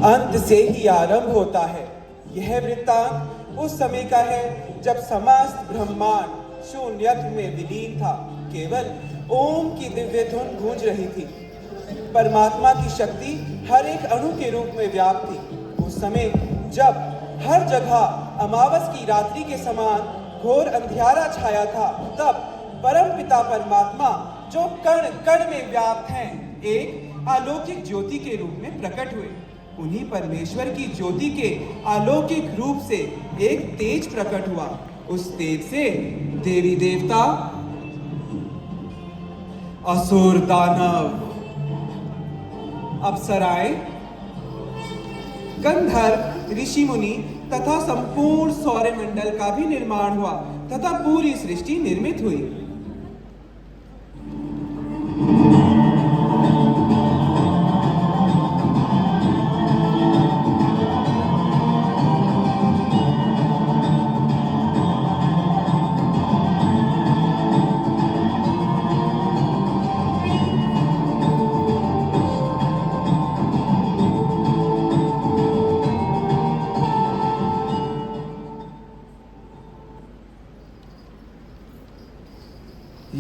अंत से ही आरंभ होता है। यह वृत्तांत उस समय का है जब समस्त ब्रह्मांड शून्यत्व में विलीन था। केवल ओम की दिव्य धुन गूंज रही थी। परमात्मा की शक्ति हर एक अणु के रूप में व्याप्त थी। उस समय जब हर जगह अमावस की रात्रि के समान घोर अंधियारा छाया था, तब परमपिता परमात्मा जो कण कण में व्याप्त हैं, एक अलौकिक ज्योति के रूप में प्रकट हुए। उन्हीं परमेश्वर की ज्योति के अलौकिक रूप से एक तेज प्रकट हुआ। उस तेज से देवी देवता, असुर, दानव, अप्सराएं, गंधर्व, ऋषि मुनि तथा संपूर्ण सौरमंडल का भी निर्माण हुआ तथा पूरी सृष्टि निर्मित हुई।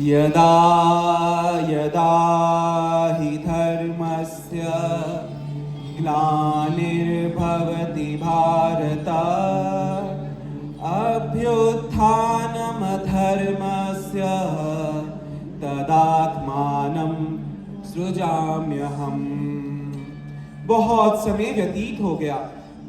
यदा यदा हि धर्मस्य ग्लानिर्भवति भारत अभ्युत्थानमधर्मस्य तदात्मानं सृजाम्यहम्। बहुत समय व्यतीत हो गया।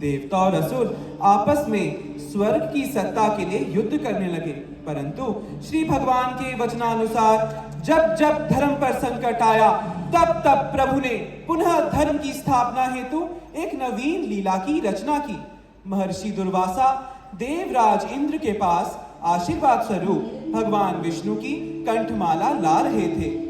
देवता और असुर आपस में स्वर्ग की सत्ता के लिए युद्ध करने लगे, परंतु श्री भगवान के वचनानुसार जब जब धर्म पर संकट आया, तब तब प्रभु ने पुनः धर्म की स्थापना हेतु एक नवीन लीला की रचना की। महर्षि दुर्वासा देवराज इंद्र के पास आशीर्वाद स्वरूप भगवान विष्णु की कंठमाला ला रहे थे।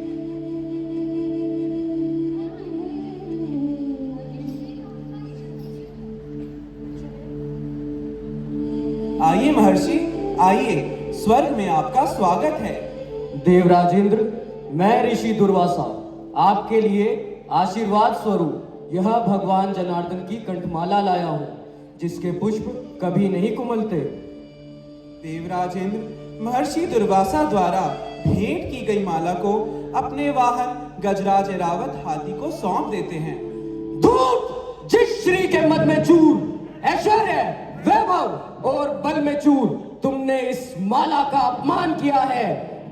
आइए महर्षि, आइए, स्वर्ग में आपका स्वागत है। देवराज इंद्र, मैं ऋषि दुर्वासा आपके लिए आशीर्वाद स्वरूप यह भगवान जनार्दन की कंठमाला लाया हूँ, जिसके पुष्प कभी नहीं कुमलते। देवराज इंद्र महर्षि दुर्वासा द्वारा भेंट की गई माला को अपने वाहन गजराज ऐरावत हाथी को सौंप देते हैं। धूप, जिस श्री के मद में चूर, ऐश्वर्य, वैभव और बल में चूर तुमने इस माला का अपमान किया है।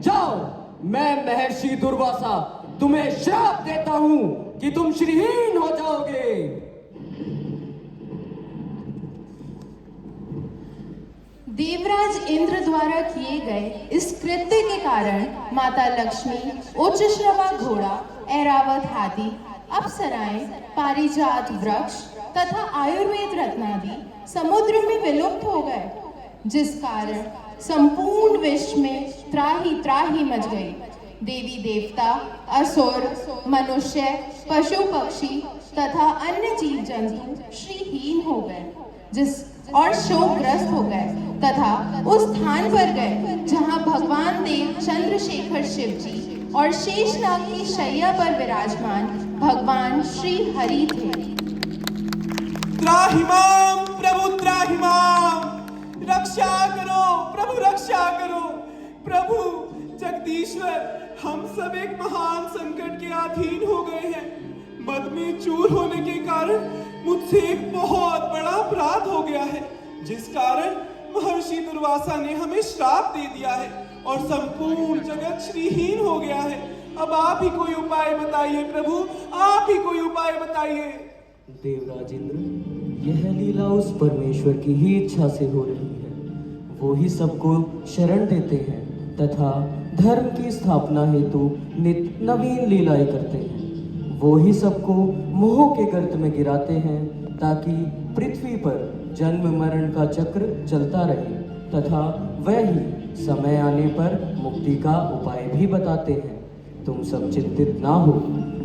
जाओ, मैं महर्षि दुर्वासा तुम्हें श्राप देता हूं कि तुम श्रीहीन हो जाओगे। देवराज इंद्र द्वारा किए गए इस कृत्य के कारण माता लक्ष्मी, उच्चश्रवा घोड़ा, ऐरावत हाथी, अप्सराएं, पारिजात वृक्ष तथा आयुर्वेद रत्नादि समुद्र में विलुप्त हो गए, जिस कारण संपूर्ण विश्व में त्राही त्राही मच गई। देवी देवता, असुर, मनुष्य, पशु पक्षी तथा अन्य जीव जंतु श्रीहीन हो गए, और शोकग्रस्त हो गए तथा उस स्थान पर गए जहां भगवान देव चंद्रशेखर शिव जी और शेषनाग की शैया पर विराजमान भगवान श्री हरि थे। त्राहिमाम प्रभु, त्राहिमाम, रक्षा करो प्रभु, रक्षा करो प्रभु जगदीश्वर। हम सब एक महान संकट के अधीन हो गए हैं। मद में चूर होने के कारण मुझसे एक बहुत बड़ा अपराध हो गया है, जिस कारण महर्षि दुर्वासा ने हमें श्राप दे दिया है और संपूर्ण जगत श्रीहीन हो गया है। अब आप ही कोई उपाय बताइए प्रभु, आप ही कोई उपाय बताइए। देवराज इंद्र, यह लीला उस परमेश्वर की ही इच्छा से हो रही है। वो ही सबको शरण देते हैं तथा धर्म की स्थापना हेतु नित्य नवीन लीलाएं करते हैं। वो ही सबको मोह के गर्त में गिराते हैं ताकि पृथ्वी पर जन्म मरण का चक्र चलता रहे, तथा वह ही समय आने पर मुक्ति का उपाय भी बताते हैं। तुम सब चिंतित ना हो,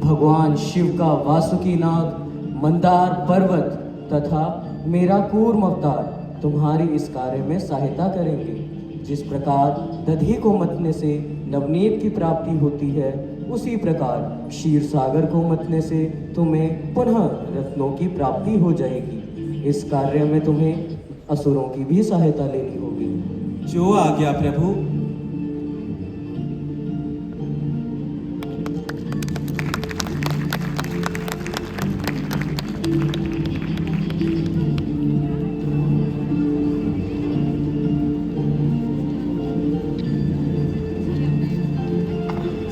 भगवान शिव का वासुकी नाग, मंदार पर्वत तथा मेरा कूर्म अवतार तुम्हारी इस कार्य में सहायता करेंगे। जिस प्रकार दधी को मतने से नवनीत की प्राप्ति होती है, उसी प्रकार क्षीर सागर को मतने से तुम्हें पुनः रत्नों की प्राप्ति हो जाएगी। इस कार्य में तुम्हें असुरों की भी सहायता लेनी होगी। जो आज्ञा प्रभु।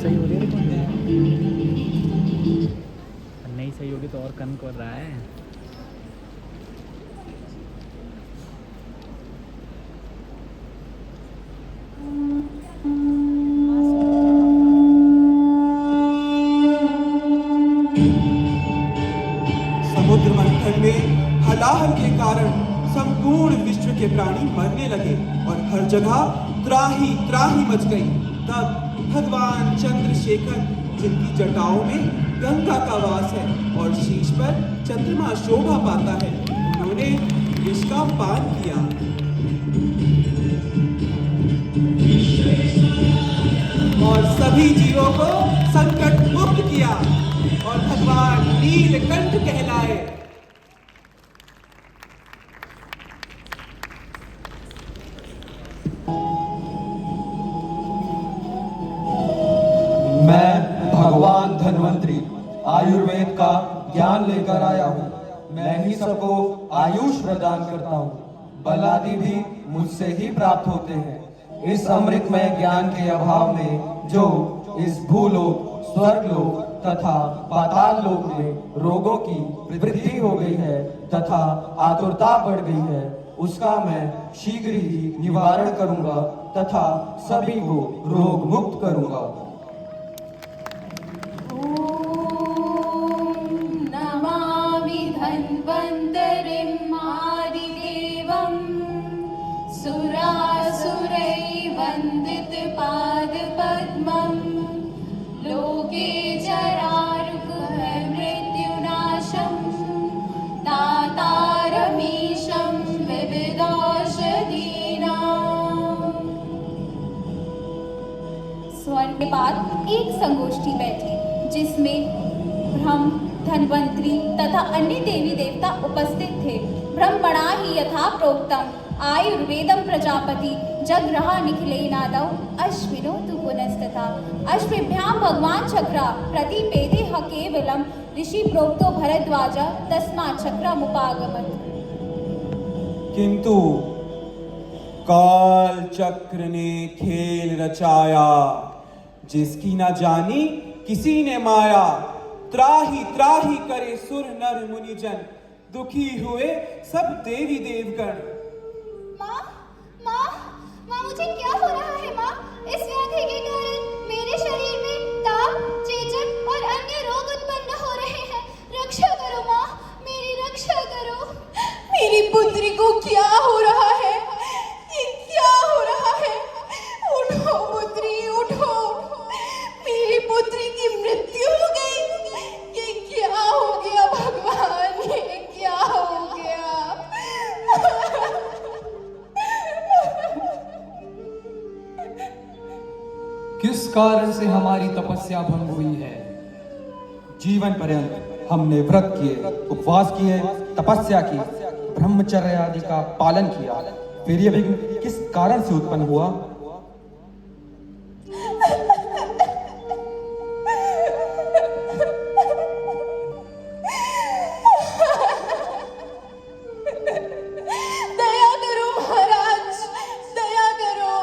सही हो रही है नहीं सही होगी तो और कम कर रहा है। समुद्र मंथन में हलाहल के कारण संपूर्ण विश्व के प्राणी मरने लगे और हर जगह त्राही त्राही मच गई। तब भगवान चंद्रशेखर, जिनकी जटाओं में गंगा का वास है और शीश पर चंद्रमा शोभा पाता है, उन्होंने विष का पान किया और सभी जीवों को संकट मुक्त किया और भगवान नीलकंठ कहलाए। मैं भगवान धन्वंतरी आयुर्वेद का ज्ञान लेकर आया हूँ। मैं ही सबको आयुष प्रदान करता हूँ। बल आदि भी मुझसे ही प्राप्त होते हैं। इस अमृतमय ज्ञान के अभाव में जो इस भूलोक, स्वर्गलोक तथा पाताल लोक में रोगों की वृद्धि हो गई है तथा आतुरता बढ़ गई है, उसका मैं शीघ्र ही निवारण करूंगा तथा सभी को रोग मुक्त करूंगा। नमामि धन्वन्तरिं आदिदेवं सुरासुरैर्वन्दितपादपद्मं लोके जरारुगमृत्युनाशं दातारमीशं विविधौषधीनाम्। स्वर्ग के बाद एक संगोष्ठी बैठी जिसमें ब्रह्म, धन्वंतरी तथा अन्य देवी देवता उपस्थित थे। ब्रह्मणा ही यथा प्रोक्तम आयुर्वेदम प्रजापति जगरहा निखिलेनादौ अश्विनो तु पुनस्तथा अश्विभ्यां भगवान चक्रा प्रतिपेदे ह केवलम ऋषि प्रोक्तो भरद्वाज तस्मात् चक्रमुपागमत्। किंतु काल चक्र ने खेल रचाया, जिसकी ना जानी किसी ने माया। त्राही त्राही करे सुर नर मुनिजन, दुखी हुए सब देवी देवगण। माँ, माँ, माँ मुझे क्या हो रहा है माँ? इस व्याधि के कारण मेरे शरीर में ताप, चेचक और अन्य रोग उत्पन्न हो रहे हैं। रक्षा करो माँ, मेरी रक्षा करो। मेरी पुत्री को क्या हो रहा है? ये क्या हो रहा है? उठो पुत्री, उठो। मेरी पुत्री की मृत्यु हो गई। ये क्या हो गया भगवान? ये क्या हो गया? किस कारण से हमारी तपस्या भंग हुई है? जीवन पर्यंत हमने व्रत किए, उपवास किए, तपस्या की, ब्रह्मचर्य आदि का पालन किया, फिर यह विघ्न किस कारण से उत्पन्न हुआ? दया करो महाराज, दया करो।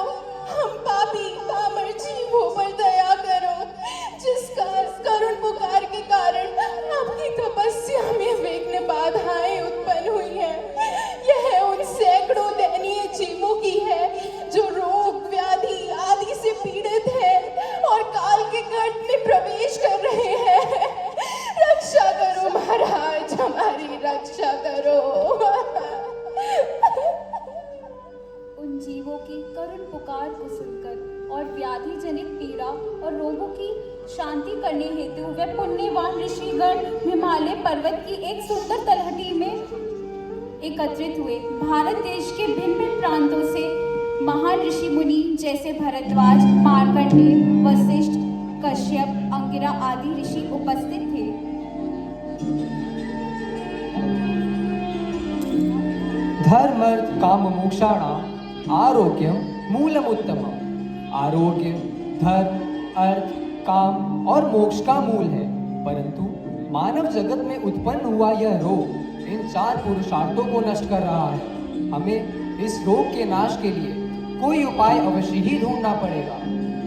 हम पापी पामर जीवों पर दया करो, जिसका करुण पुकार के कारण आपकी तपस्या में विघ्न बाधाएं उत्पन्न हुई हैं। यह उन सैकड़ों दयनीय जीवों की है जो रोग व्याधि आदि से पीड़ित है और काल के गर्त में प्रवेश कर रहे हैं। रक्षा करो महाराज, हमारी रक्षा करो। उन जीवों की करुण पुकार को सुनकर और व्याधि जनित पीड़ा और रोगों की शांति करने हेतु वे पुण्यवान ऋषिगण हिमालय पर्वत की एक सुंदर तलहटी में एकत्रित हुए। भारत देश के भिन्न भिन्न प्रांतों से महान ऋषि मुनि जैसे भरद्वाज, मार्कंडेय, वशिष्ठ, कश्यप, अंगिरा आदि ऋषि उपस्थित थे। धर्मर्थ काम मोक्षाणाम आरोग्यम मूलमुत्तमम्। आरोग्य धर्म, अर्थ, काम और मोक्ष का मूल है, परंतु मानव जगत में उत्पन्न हुआ यह रोग इन 4 पुरुषार्थों को नष्ट कर रहा है। हमें इस रोग के नाश के लिए कोई उपाय अवश्य ही ढूंढना पड़ेगा।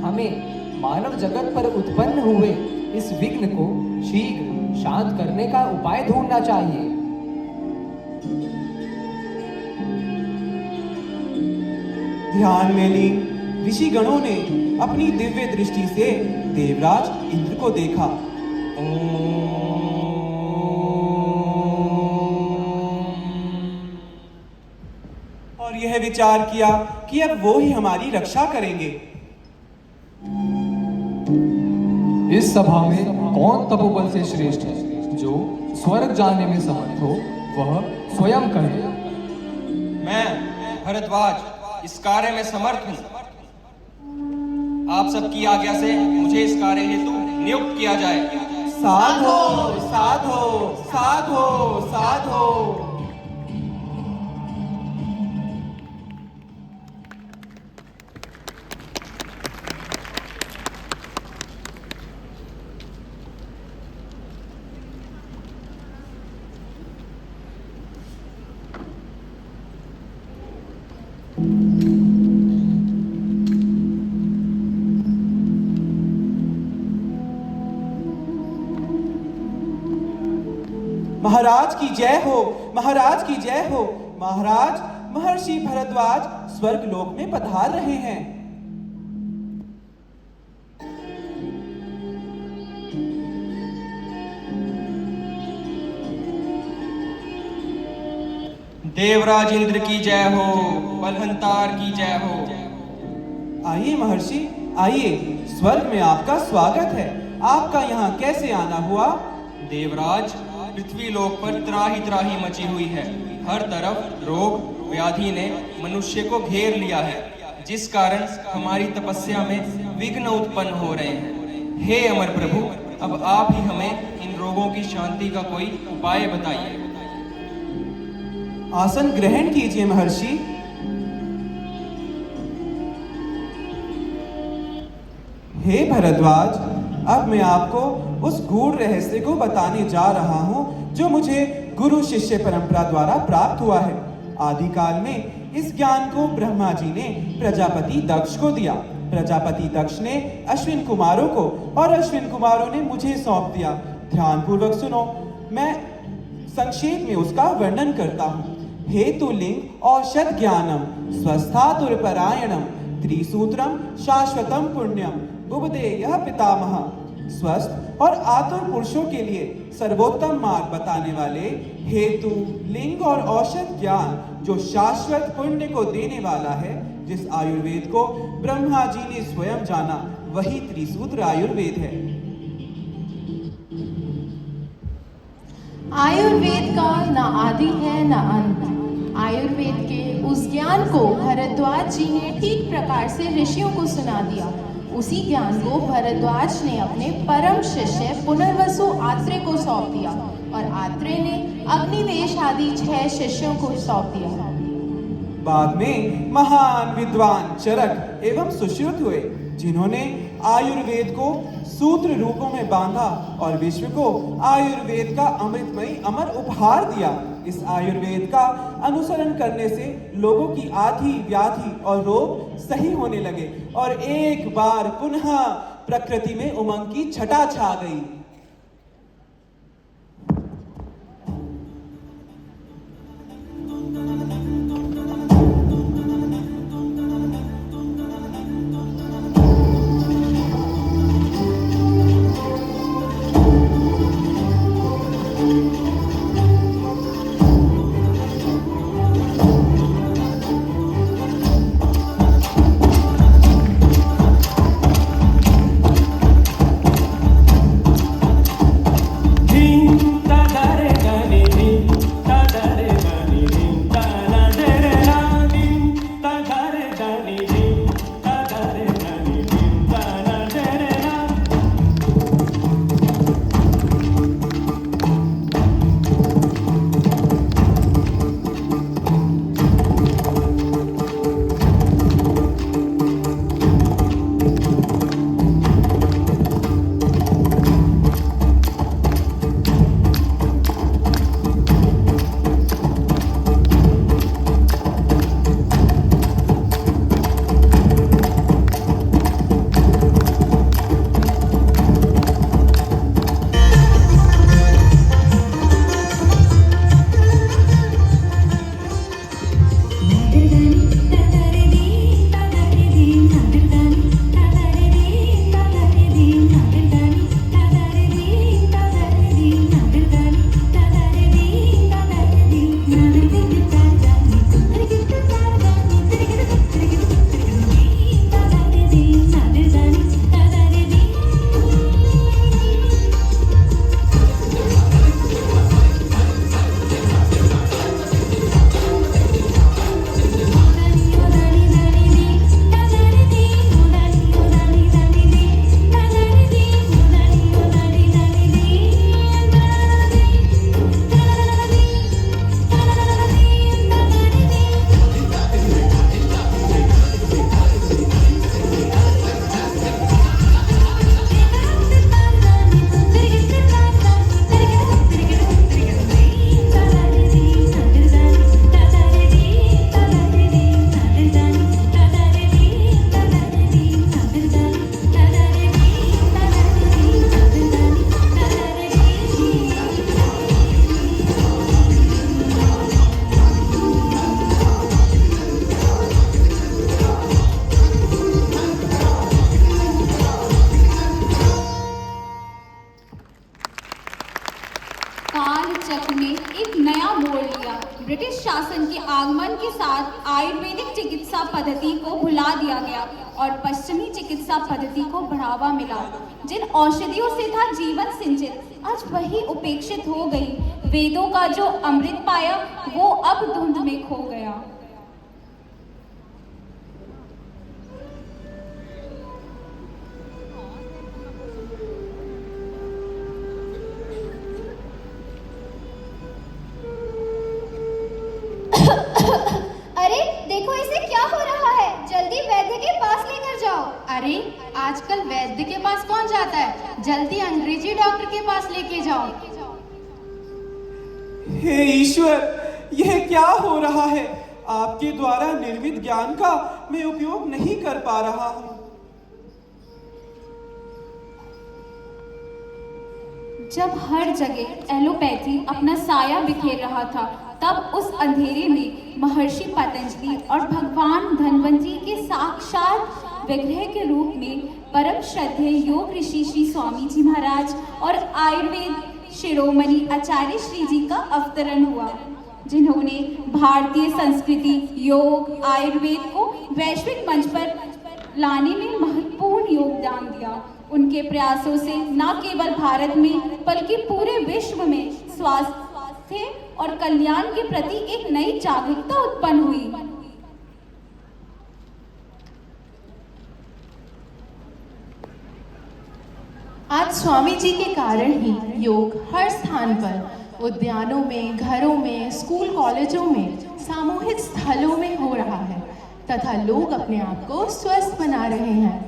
हमें मानव जगत पर उत्पन्न हुए इस विघ्न को शीघ्र शांत करने का उपाय ढूंढना चाहिए। ध्यान में लीन ऋषि गणों ने अपनी दिव्य दृष्टि से देवराज इंद्र को देखा। और यह विचार किया कि अब वो ही हमारी रक्षा करेंगे। इस सभा में कौन तपोबल से श्रेष्ठ है? जो स्वर्ग जाने में समर्थ हो वह स्वयं कहे। मैं भरद्वाज इस कार्य में समर्थ हूँ। आप सबकी आज्ञा से मुझे इस कार्य हेतु नियुक्त किया जाए। साधो साधो साधो साधो। महाराज की जय हो, महाराज की जय हो। महाराज, महर्षि भरद्वाज स्वर्ग लोक में पधार रहे हैं। देवराज इंद्र की जय हो, बलहंतार की जय हो। आइए महर्षि, आइए, स्वर्ग में आपका स्वागत है। आपका यहाँ कैसे आना हुआ? देवराज, पृथ्वी लोक पर त्राही त्राही मची हुई है। हर तरफ रोग व्याधि ने मनुष्य को घेर लिया है, जिस कारण हमारी तपस्या में विघ्न उत्पन्न हो रहे हैं। हे अमर प्रभु, अब आप ही हमें इन रोगों की शांति का कोई उपाय बताइए। आसन ग्रहण कीजिए महर्षि। हे भरद्वाज, अब मैं आपको उस गूढ़ रहस्य को बताने जा रहा हूं जो मुझे गुरु शिष्य परंपरा द्वारा प्राप्त हुआ है। आदिकाल में इस ज्ञान को ब्रह्मा जी ने प्रजापति दक्ष को दिया। प्रजापति दक्ष ने अश्विन कुमारों को और अश्विन कुमारों ने मुझे सौंप दिया। ध्यानपूर्वक सुनो, मैं संक्षेप में उसका वर्णन करता हूँ। हेतु लिंग औषध ज्ञानम स्वस्थातुरपरायणम त्रिसूत्रम शाश्वतम पुण्यम बुबदेयः पितामह। स्वस्थ और आतुर पुरुषों के लिए सर्वोत्तम मार्ग बताने वाले हेतु लिंग और औषध ज्ञान जो शाश्वत पुण्य को देने वाला है, जिस आयुर्वेद को ब्रह्मा जी ने स्वयं जाना, वही त्रिसूत्र आयुर्वेद है। आयुर्वेद का न आदि है न अंत। आयुर्वेद के उस ज्ञान को भरद्वाज जी ने ठीक प्रकार से ऋषियों को सुना दिया। उसी ज्ञान को भरद्वाज ने अपने परम शिष्य पुनर्वसु आत्रेय को सौंप दिया और आत्रेय ने अग्निवेश आदि 6 शिष्यों को सौंप दिया। बाद में महान विद्वान चरक एवं सुश्रुत हुए, जिन्होंने आयुर्वेद को सूत्र रूपों में बांधा और विश्व को आयुर्वेद का अमृतमयी अमर उपहार दिया। इस आयुर्वेद का अनुसरण करने से लोगों की आदि व्याधि और रोग सही होने लगे और एक बार पुनः प्रकृति में उमंग की छटा छा गई। ब्रिटिश शासन के आगमन के साथ आयुर्वेदिक चिकित्सा पद्धति को भुला दिया गया और पश्चिमी चिकित्सा पद्धति को बढ़ावा मिला। जिन औषधियों से था जीवन सिंचित, आज वही उपेक्षित हो गई। वेदों का जो अमृत पाया वो अब धुंध में खो गया। अरे देखो इसे क्या हो रहा है, जल्दी वैद्य के पास लेकर जाओ। अरे आजकल वैद्य के पास कौन जाता है, जल्दी अंग्रेजी डॉक्टर के पास लेके जाओ। हे ईश्वर, यह क्या हो रहा है? आपके द्वारा निर्मित ज्ञान का मैं उपयोग नहीं कर पा रहा हूँ। जब हर जगह एलोपैथी अपना साया बिखेर रहा था, तब उस अंधेरे में महर्षि पतंजलि और भगवान धन्वंतरी के साक्षात विग्रह के रूप में परम श्रद्धेय योग ऋषि श्री स्वामी जी महाराज और आयुर्वेद शिरोमणि आचार्य श्री जी का अवतरण हुआ, जिन्होंने भारतीय संस्कृति, योग, आयुर्वेद को वैश्विक मंच पर लाने में महत्वपूर्ण योगदान दिया। उनके प्रयासों से न केवल भारत में बल्कि पूरे विश्व में स्वास्थ्य और कल्याण के प्रति एक नई जागरूकता उत्पन्न हुई। आज स्वामी जी के कारण ही योग हर स्थान पर, उद्यानों में, घरों में, स्कूल कॉलेजों में, सामूहिक स्थलों में हो रहा है तथा लोग अपने आप को स्वस्थ बना रहे हैं।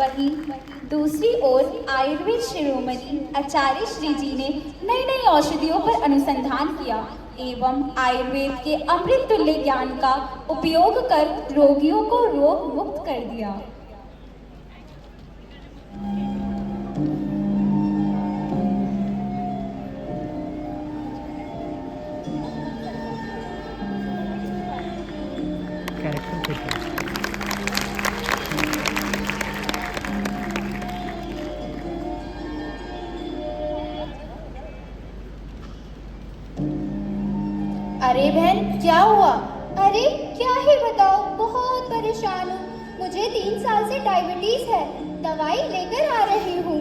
वहीं दूसरी ओर आयुर्वेद शिरोमणि आचार्य श्री जी ने नई नई औषधियों पर अनुसंधान किया एवं आयुर्वेद के अमृत तुल्य ज्ञान का उपयोग कर रोगियों को रोग मुक्त कर दिया। कैरेक्टर फिट है। अरे बहन, क्या हुआ? अरे क्या ही बताओ, बहुत परेशान हूँ। मुझे 3 साल से डायबिटीज है, दवाई लेकर आ रही हूँ।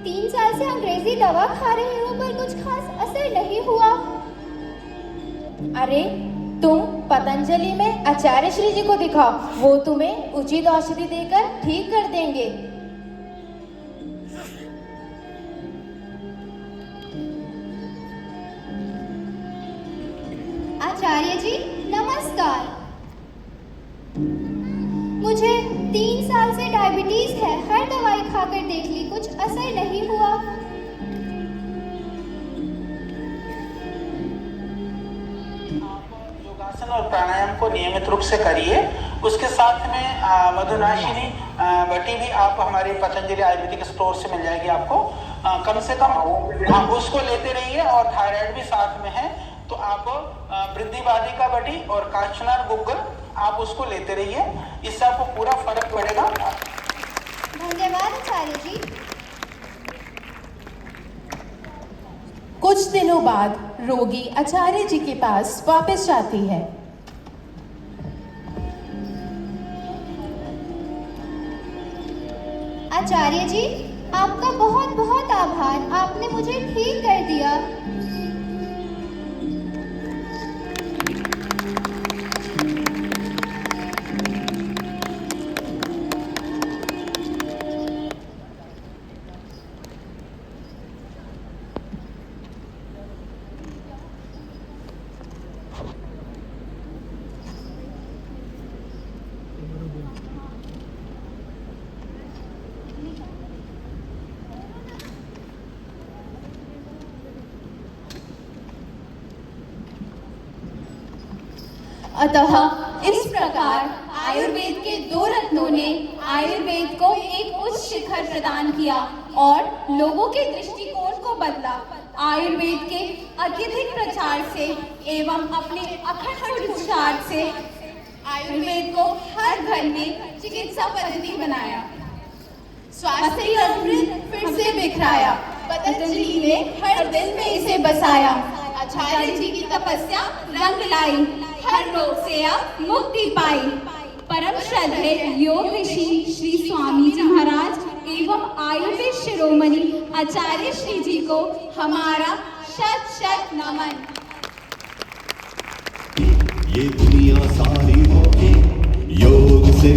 3 साल से अंग्रेजी दवा खा रही हूँ पर कुछ खास असर नहीं हुआ। अरे तुम पतंजलि में आचार्य श्री जी को दिखाओ, वो तुम्हें उचित औषधि देकर ठीक कर देंगे। आचार्य जी नमस्कार। मुझे 3 साल से डायबिटीज है, हर दवाई खाकर देख ली, कुछ असर नहीं हुआ। योगासन और प्राणायाम को नियमित रूप से करिए। उसके साथ में मधुनाशिनी बटी भी आप हमारे पतंजलि आयुर्वेदिक स्टोर से मिल जाएगी आपको। कम से कम हाँ उसको लेते रहिए और थायराइड भी साथ में है तो आप वृद्धिवादी का बटी और कांचनार गुग्गल आप उसको लेते रहिए, इससे आपको पूरा फर्क पड़ेगा। धन्यवाद आचार्य जी। कुछ दिनों बाद रोगी आचार्य जी के पास वापस जाती है। आचार्य जी आपका बहुत बहुत आभार, आपने मुझे ठीक कर दिया। अतः इस प्रकार आयुर्वेद के 2 रत्नों ने आयुर्वेद को एक उच्च शिखर प्रदान किया और लोगों के दृष्टिकोण को बदला। आयुर्वेद के अत्यधिक प्रचार से एवं अपने अखंड प्रचार से आयुर्वेद को हर घर में चिकित्सा पद्धति बनाया। स्वास्थ्य का अमृत फिर से बिखराया। पतंजलि ने हर दिल में इसे बसाया। आचार्य जी की तपस्या रंग लाई, हर रोग से अब मुक्ति पाई। परम श्रद्धेय योग ऋषि श्री स्वामी जी महाराज एवं आयुर्वेद शिरोमणि आचार्य श्री जी को हमारा शत शत नमन। ये दुनिया सारी होगी योग से